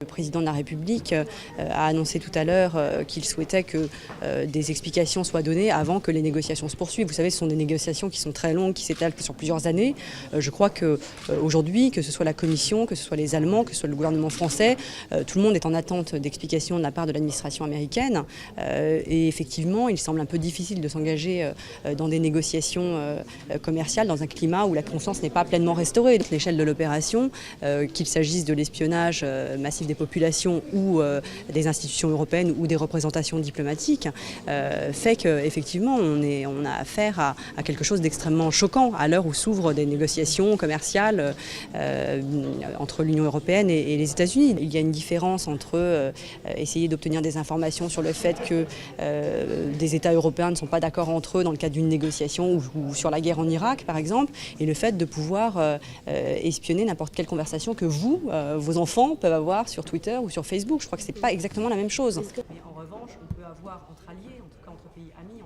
Le président de la République a annoncé tout à l'heure qu'il souhaitait que des explications soient données avant que les négociations se poursuivent. Vous savez, ce sont des négociations qui sont très longues, qui s'étalent sur plusieurs années. Je crois qu'aujourd'hui, que ce soit la Commission, que ce soit les Allemands, que ce soit le gouvernement français, tout le monde est en attente d'explications de la part de l'administration américaine. Et effectivement, il semble un peu difficile de s'engager dans des négociations commerciales dans un climat où la confiance n'est pas pleinement restaurée. L'échelle de l'opération, qu'il s'agisse de l'espionnage massif des populations ou des institutions européennes ou des représentations diplomatiques, fait qu'effectivement on a affaire à quelque chose d'extrêmement choquant à l'heure où s'ouvrent des négociations commerciales entre l'Union européenne et les États-Unis. Il y a une différence entre essayer d'obtenir des informations sur le fait que des États européens ne sont pas d'accord entre eux dans le cadre d'une négociation ou sur la guerre en Irak par exemple, et le fait de pouvoir espionner n'importe quelle conversation que vous, vos enfants peuvent avoir sur Twitter ou sur Facebook. Je crois que ce n'est pas exactement la même chose. Mais en revanche, on peut avoir entre alliés, en tout cas entre pays amis,